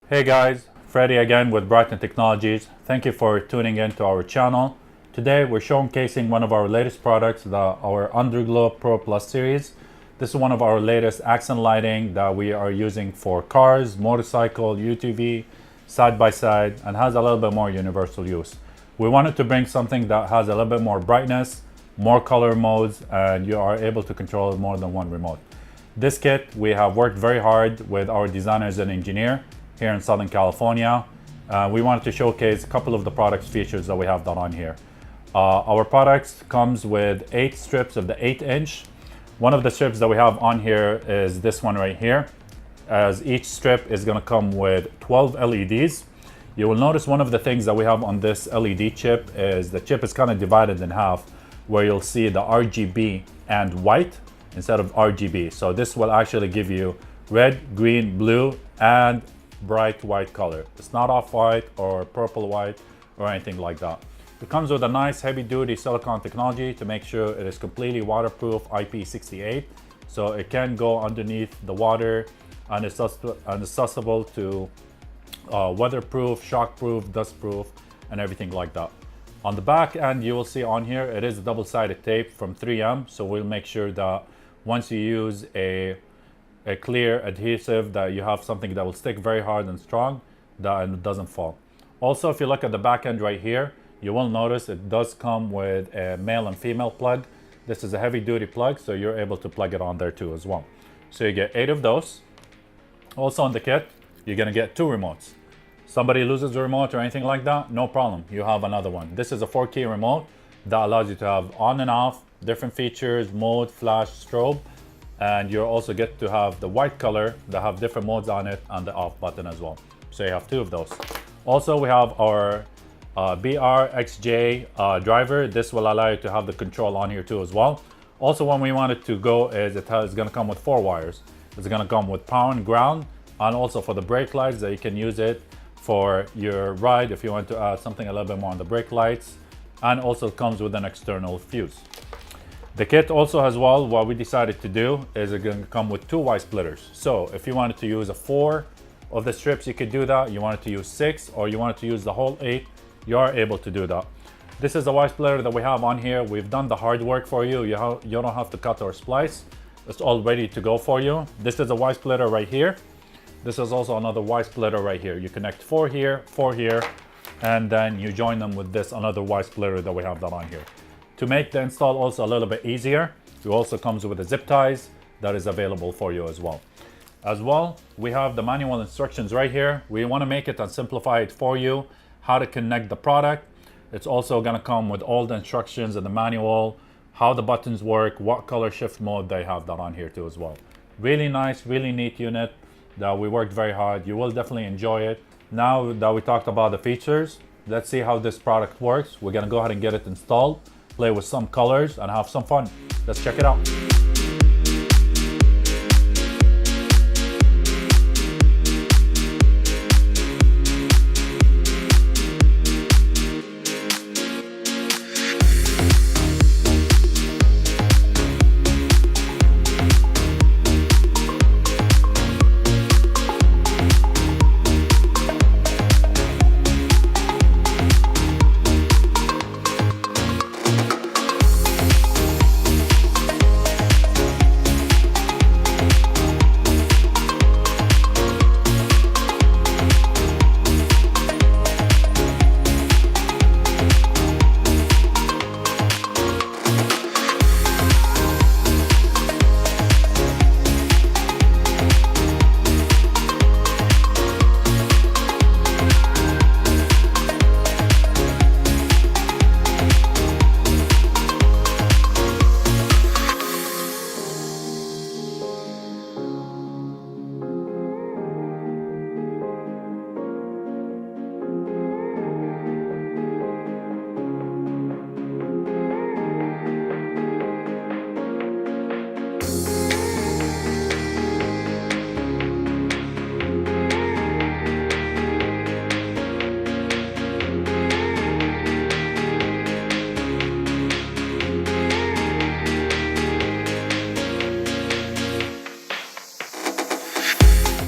Hey guys, Freddy again with BRIGH10N Technologies. Thank you for tuning in to our channel. Today we're showcasing one of our latest products, our Underglow Pro Series. This is one of our latest accent lighting that we are using for cars, motorcycle, UTV, side-by-side, and has a little bit more universal use. We wanted to bring something that has a little bit more brightness, more color modes, and you are able to control more than one remote. This kit, we have worked very hard with our designers and engineer here in Southern California. We wanted to showcase a couple of the products features that we have done on here. Our products comes with 8 strips of the 8-inch. One of the strips that we have on here is this one right here, as each strip is going to come with 12 LEDs. You will notice one of the things that we have on this LED chip is the chip is kind of divided in half, where you'll see the RGB and white instead of RGB. So this will actually give you red, green, blue, and bright white color. It's not off-white or purple white or anything like that. It comes with a nice heavy-duty silicone technology to make sure it is completely waterproof, IP68, so it can go underneath the water and it's accessible to weatherproof, shockproof, dustproof, and everything like that. On the back end, you will see on here it is a double-sided tape from 3M, so we'll make sure that once you use a clear adhesive, that you have something that will stick very hard and strong, that it doesn't fall. Also, if you look at the back end right here, you will notice it does come with a male and female plug. This is a heavy duty plug, so you're able to plug it on there too as well. So you get 8 of those. Also on the kit, you're gonna get 2 remotes. Somebody loses a remote or anything like that, no problem, you have another one. This is a 4-key remote that allows you to have on and off, different features, mode, flash, strobe, and you also get to have the white color that have different modes on it and the off button as well. So you have 2 of those. Also, we have our BRIGH10N driver. This will allow you to have the control on here too as well. Also, when we want it to go is it's going to come with 4 wires. It's going to come with power and ground, and also for the brake lights that you can use it for your ride if you want to add something a little bit more on the brake lights, and also comes with an external fuse. The kit also as well, what we decided to do is it's going to come with 2 Y splitters. So if you wanted to use 4 of the strips, you could do that. You wanted to use 6, or you wanted to use the whole 8, you are able to do that. This is the Y splitter that we have on here. We've done the hard work for you. You don't have to cut or splice. It's all ready to go for you. This is a Y splitter right here. This is also another Y splitter right here. You connect 4 here, 4 here, and then you join them with this another Y splitter that we have done on here. To make the install also a little bit easier, it also comes with the zip ties that is available for you as well. We have the manual instructions right here. We want to make it and simplify it for you, how to connect the product. It's also going to come with all the instructions and the manual, how the buttons work, what color shift mode they have that on here too as well. Really nice, really neat unit that we worked very hard. You will definitely enjoy it. Now that we talked about the features, let's see how this product works. We're going to go ahead and get it installed, play with some colors, and have some fun. Let's check it out.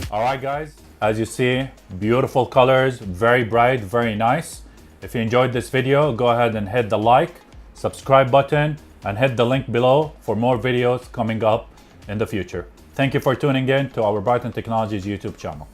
Alright guys, As you see, beautiful colors, very bright, very nice. If you enjoyed this video, go ahead and hit the like, subscribe button, and hit the link below for more videos coming up in the future. Thank you for tuning in to our BRIGH10 Technologies YouTube channel.